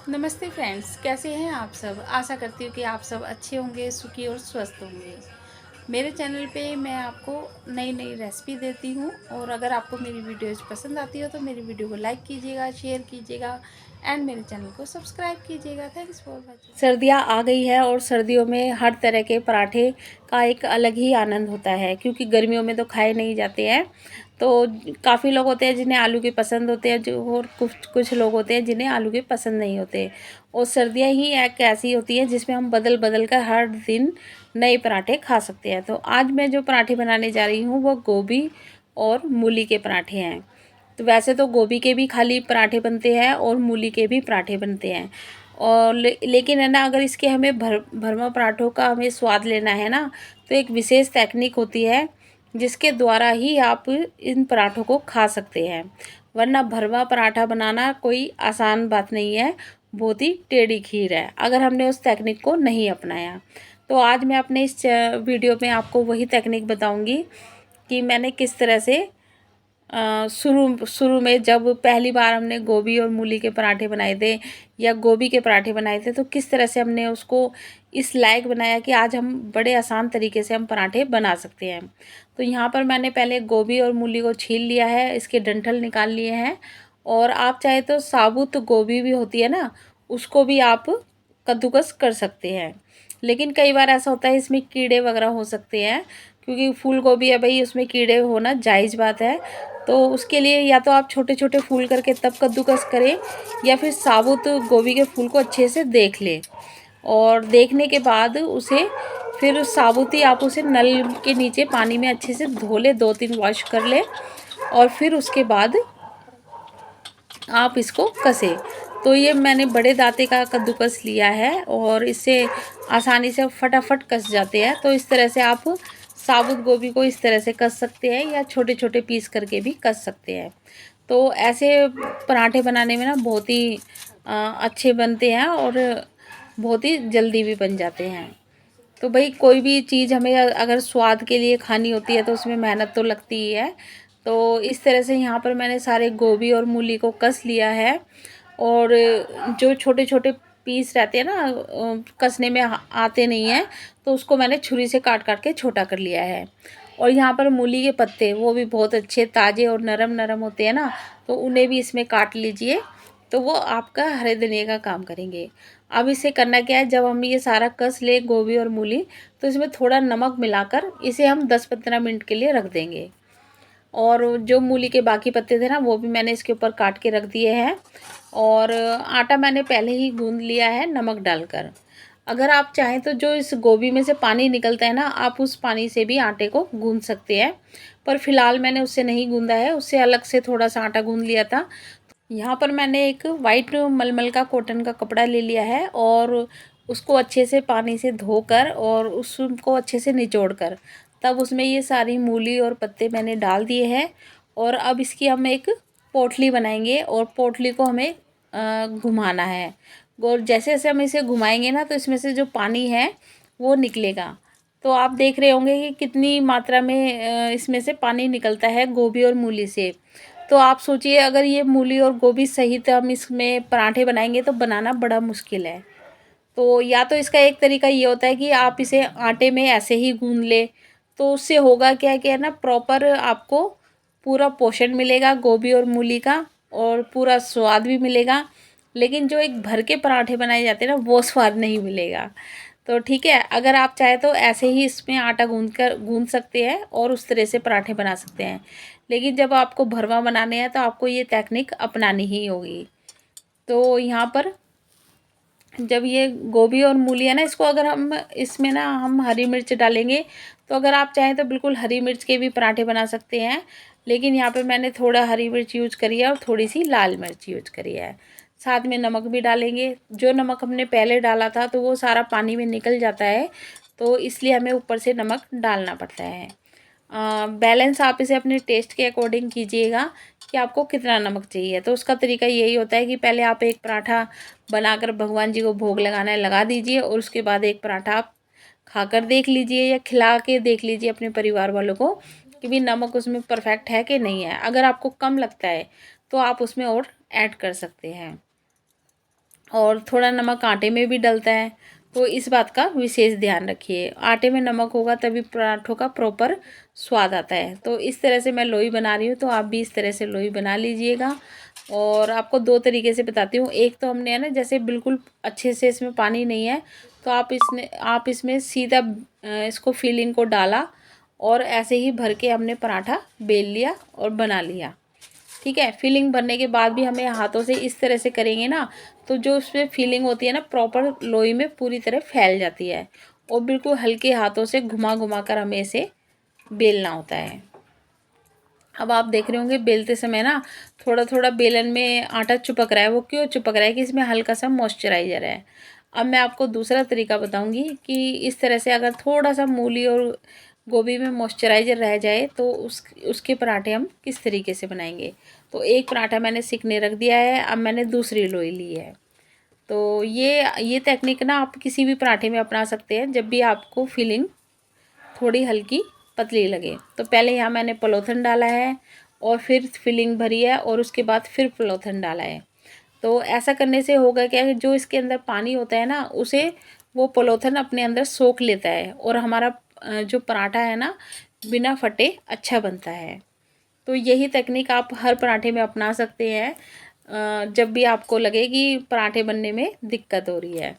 नमस्ते फ्रेंड्स, कैसे हैं आप सब। आशा करती हूँ कि आप सब अच्छे होंगे, सुखी और स्वस्थ होंगे। मेरे चैनल पे मैं आपको नई नई रेसिपी देती हूँ और अगर आपको मेरी वीडियोज़ पसंद आती हो तो मेरी वीडियो को लाइक कीजिएगा, शेयर कीजिएगा एंड मेरे चैनल को सब्सक्राइब कीजिएगा। Thanks for watching. सर्दियाँ आ गई है और सर्दियों में हर तरह के पराठे का एक अलग ही आनंद होता है, क्योंकि गर्मियों में तो खाए नहीं जाते हैं। तो काफ़ी लोग होते हैं जिन्हें आलू के पसंद होते हैं, जो और कुछ कुछ लोग होते हैं जिन्हें आलू के पसंद नहीं होते। और सर्दियाँ ही एक ऐसी होती हैं जिसमें हम बदल बदल कर हर दिन नए पराठे खा सकते हैं। तो आज मैं जो पराठे बनाने जा रही हूँ वो गोभी और मूली के पराठे हैं। तो वैसे तो गोभी के भी खाली पराठे बनते हैं और मूली के भी पराठे बनते हैं। और लेकिन है ना, अगर इसके हमें भरमा पराठों का हमें स्वाद लेना है ना, तो एक विशेष टेक्निक होती है जिसके द्वारा ही आप इन पराठों को खा सकते हैं। वरना भरवा पराठा बनाना कोई आसान बात नहीं है, बहुत ही टेढ़ी खीर है अगर हमने उस टेक्निक को नहीं अपनाया। तो आज मैं अपने इस वीडियो में आपको वही टेक्निक बताऊंगी कि मैंने किस तरह से शुरू शुरू में जब पहली बार हमने गोभी और मूली के पराठे बनाए थे या गोभी के पराठे बनाए थे, तो किस तरह से हमने उसको इस लायक बनाया कि आज हम बड़े आसान तरीके से हम पराठे बना सकते हैं। तो यहाँ पर मैंने पहले गोभी और मूली को छील लिया है, इसके डंठल निकाल लिए हैं। और आप चाहे तो साबुत गोभी भी होती है ना, उसको भी आप कद्दूकस कर सकते हैं। लेकिन कई बार ऐसा होता है इसमें कीड़े वगैरह हो सकते हैं, क्योंकि फूल गोभी है भाई, उसमें कीड़े होना जायज़ बात है। तो उसके लिए या तो आप छोटे छोटे फूल करके तब कद्दूकस करें, या फिर साबुत गोभी के फूल को अच्छे से देख लें। और देखने के बाद उसे फिर साबुत ही आप उसे नल के नीचे पानी में अच्छे से धो लें, 2-3 वॉश कर लें। और फिर उसके बाद आप इसको कसें। तो ये मैंने बड़े दांते का कद्दूकस लिया है और इससे आसानी से फटाफट कस जाते हैं। तो इस तरह से आप साबुत गोभी को इस तरह से कस सकते हैं या छोटे छोटे पीस करके भी कस सकते हैं। तो ऐसे पराठे बनाने में ना बहुत ही अच्छे बनते हैं और बहुत ही जल्दी भी बन जाते हैं। तो भाई कोई भी चीज़ हमें अगर स्वाद के लिए खानी होती है तो उसमें मेहनत तो लगती ही है। तो इस तरह से यहाँ पर मैंने सारे गोभी और मूली को कस लिया है। और जो छोटे छोटे पीस रहते हैं ना, कसने में आते नहीं हैं, तो उसको मैंने छुरी से काट काट के छोटा कर लिया है। और यहाँ पर मूली के पत्ते वो भी बहुत अच्छे ताज़े और नरम नरम होते हैं ना, तो उन्हें भी इसमें काट लीजिए। तो वो आपका हरे धनिया का काम करेंगे। अब इसे करना क्या है, जब हम ये सारा कस ले गोभी और मूली, तो इसमें थोड़ा नमक मिलाकर इसे हम 10-15 मिनट के लिए रख देंगे। और जो मूली के बाकी पत्ते थे ना, वो भी मैंने इसके ऊपर काट के रख दिए हैं। और आटा मैंने पहले ही गूंद लिया है नमक डालकर। अगर आप चाहें तो जो इस गोभी में से पानी निकलता है ना, आप उस पानी से भी आटे को गूंद सकते हैं। पर फिलहाल मैंने उससे नहीं गूंदा है, उससे अलग से थोड़ा सा आटा गूंद लिया था। यहाँ पर मैंने एक वाइट मलमल का कॉटन का कपड़ा ले लिया है और उसको अच्छे से पानी से धोकर और उसको अच्छे से निचोड़ कर तब उसमें ये सारी मूली और पत्ते मैंने डाल दिए हैं। और अब इसकी हम एक पोटली बनाएंगे और पोटली को हमें घुमाना है। और जैसे जैसे हम इसे घुमाएंगे ना, तो इसमें से जो पानी है वो निकलेगा। तो आप देख रहे होंगे कि कितनी मात्रा में इसमें से पानी निकलता है गोभी और मूली से। तो आप सोचिए, अगर ये मूली और गोभी सहित हम इसमें पराठे बनाएंगे तो बनाना बड़ा मुश्किल है। तो या तो इसका एक तरीका ये होता है कि आप इसे आटे में ऐसे ही गूंद ले, तो उससे होगा क्या क्या ना, प्रॉपर आपको पूरा पोषण मिलेगा गोभी और मूली का और पूरा स्वाद भी मिलेगा। लेकिन जो एक भर के पराठे बनाए जाते हैं ना, वो स्वाद नहीं मिलेगा। तो ठीक है, अगर आप चाहे तो ऐसे ही इसमें आटा गूंद सकते हैं और उस तरह से पराठे बना सकते हैं। लेकिन जब आपको भरवा बनाने हैं तो आपको ये टेक्निक अपनानी ही होगी। तो यहाँ पर जब ये गोभी और मूली है ना, इसको अगर हम इसमें ना हम हरी मिर्च डालेंगे, तो अगर आप चाहें तो बिल्कुल हरी मिर्च के भी पराठे बना सकते हैं। लेकिन यहाँ पे मैंने थोड़ा हरी मिर्च यूज करी है और थोड़ी सी लाल मिर्च यूज करी है। साथ में नमक भी डालेंगे। जो नमक हमने पहले डाला था तो वो सारा पानी में निकल जाता है, तो इसलिए हमें ऊपर से नमक डालना पड़ता है। बैलेंस आप इसे अपने टेस्ट के अकॉर्डिंग कीजिएगा कि आपको कितना नमक चाहिए। तो उसका तरीका यही होता है कि पहले आप एक पराठा बनाकर भगवान जी को भोग लगाना है लगा दीजिए, और उसके बाद एक पराठा आप खाकर देख लीजिए या खिला के देख लीजिए अपने परिवार वालों को कि भी नमक उसमें परफेक्ट है कि नहीं है। अगर आपको कम लगता है तो आप उसमें और ऐड कर सकते हैं। और थोड़ा नमक आटे में भी डलता है, तो इस बात का विशेष ध्यान रखिए। आटे में नमक होगा तभी पराठों का प्रॉपर स्वाद आता है। तो इस तरह से मैं लोई बना रही हूँ, तो आप भी इस तरह से लोई बना लीजिएगा। और आपको दो तरीके से बताती हूँ। एक तो हमने है ना, जैसे बिल्कुल अच्छे से इसमें पानी नहीं है, तो आप इसमें सीधा इसको फिलिंग को डाला और ऐसे ही भर के हमने पराठा बेल लिया और बना लिया। ठीक है। फिलिंग भरने के बाद भी हमें हाथों से इस तरह से करेंगे ना, तो जो उसमें फिलिंग होती है ना, प्रॉपर लोई में पूरी तरह फैल जाती है। और बिल्कुल हल्के हाथों से घुमा घुमा कर हमें इसे बेलना होता है। अब आप देख रहे होंगे बेलते समय ना, थोड़ा थोड़ा बेलन में आटा चिपक रहा है। वो क्यों चिपक रहा है? कि इसमें हल्का सा मॉइस्चराइजर है। अब मैं आपको दूसरा तरीका बताऊंगी कि इस तरह से अगर थोड़ा सा मूली और गोभी में मॉइस्चराइजर रह जाए तो उसके पराठे हम किस तरीके से बनाएंगे। तो एक पराठा मैंने सिकने रख दिया है, अब मैंने दूसरी लोई ली है। तो ये टेक्निक ना आप किसी भी पराठे में अपना सकते हैं, जब भी आपको फीलिंग थोड़ी हल्की पतली लगे। तो पहले यहाँ मैंने पलोथन डाला है और फिर फिलिंग भरी है और उसके बाद फिर पलोथन डाला है। तो ऐसा करने से होगा क्या कि जो इसके अंदर पानी होता है ना, उसे वो पलोथन अपने अंदर सोख लेता है और हमारा जो पराठा है ना, बिना फटे अच्छा बनता है। तो यही तकनीक आप हर पराठे में अपना सकते हैं, जब भी आपको लगे कि पराठे बनने में दिक्कत हो रही है।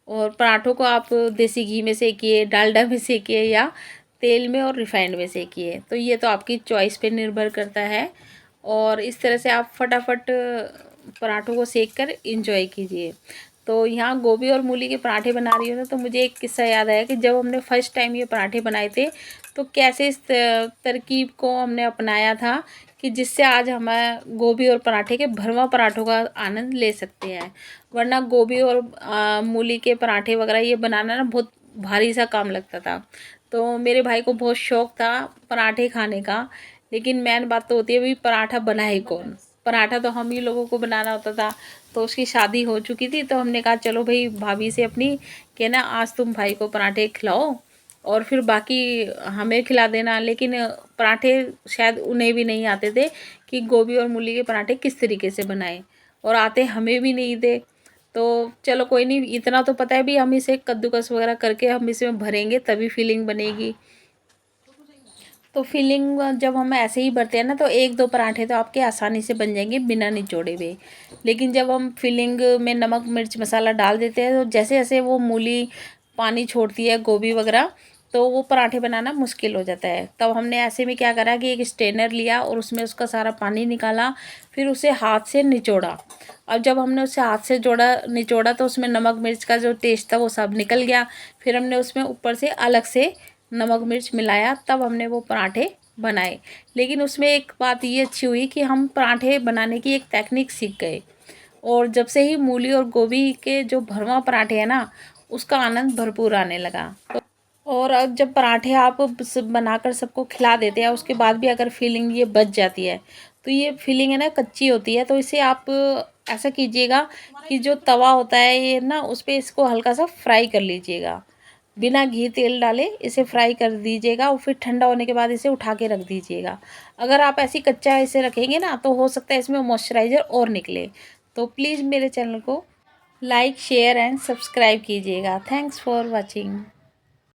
और पराठों को आप देसी घी में सेकिए, डालडा में सेकिए या तेल में और रिफाइंड में सेकिए। तो ये तो आपकी चॉइस पे निर्भर करता है। और इस तरह से आप फटाफट पराठों को सेक कर इंजॉय कीजिए। तो यहाँ गोभी और मूली के पराठे बना रही हूँ ना, तो मुझे एक किस्सा याद आया कि जब हमने फर्स्ट टाइम ये पराठे बनाए थे, तो कैसे इस तरकीब को हमने अपनाया था कि जिससे आज हम गोभी और पराठे के भरवा पराठों का आनंद ले सकते हैं। वरना गोभी और मूली के पराठे वगैरह ये बनाना ना बहुत भारी सा काम लगता था। तो मेरे भाई को बहुत शौक था पराठे खाने का, लेकिन मेन बात तो होती है भाई पराठा बनाए कौन। पराठा तो हम ही लोगों को बनाना होता था। तो उसकी शादी हो चुकी थी, तो हमने कहा चलो भाई भाभी से अपनी कहना आज तुम भाई को पराठे खिलाओ और फिर बाकी हमें खिला देना। लेकिन पराठे शायद उन्हें भी नहीं आते थे कि गोभी और मूली के पराठे किस तरीके से बनाएं, और आते हमें भी नहीं थे। तो चलो कोई नहीं, इतना तो पता है भी हम इसे कद्दूकस वगैरह करके हम इसमें भरेंगे तभी फिलिंग बनेगी। तो फिलिंग जब हम ऐसे ही भरते हैं ना, तो एक दो पराठे तो आपके आसानी से बन जाएंगे बिना निचोड़े हुए। लेकिन जब हम फिलिंग में नमक मिर्च मसाला डाल देते हैं, तो जैसे जैसे वो मूली पानी छोड़ती है, गोभी वगैरह, तो वो पराठे बनाना मुश्किल हो जाता है। तब हमने ऐसे में क्या करा कि एक स्ट्रेनर लिया और उसमें उसका सारा पानी निकाला, फिर उसे हाथ से निचोड़ा। अब जब हमने उसे हाथ से निचोड़ा तो उसमें नमक मिर्च का जो टेस्ट था वो सब निकल गया। फिर हमने उसमें ऊपर से अलग से नमक मिर्च मिलाया, तब हमने वो पराठे बनाए। लेकिन उसमें एक बात ये अच्छी हुई कि हम पराठे बनाने की एक टेक्निक सीख गए। और जब से ही मूली और गोभी के जो भरवा पराठे हैं ना, उसका आनंद भरपूर आने लगा। और अब जब पराठे आप बनाकर सबको खिला देते हैं, उसके बाद भी अगर फीलिंग ये बच जाती है, तो ये फीलिंग है ना कच्ची होती है। तो इसे आप ऐसा कीजिएगा कि जो तवा होता है ये ना, उस पर इसको हल्का सा फ्राई कर लीजिएगा। बिना घी तेल डाले इसे फ्राई कर दीजिएगा और फिर ठंडा होने के बाद इसे उठा के रख दीजिएगा। अगर आप ऐसी कच्चा इसे रखेंगे ना, तो हो सकता है इसमें मॉइस्चराइज़र और निकले। तो प्लीज़ मेरे चैनल को लाइक शेयर एंड सब्सक्राइब कीजिएगा। Thanks for watching.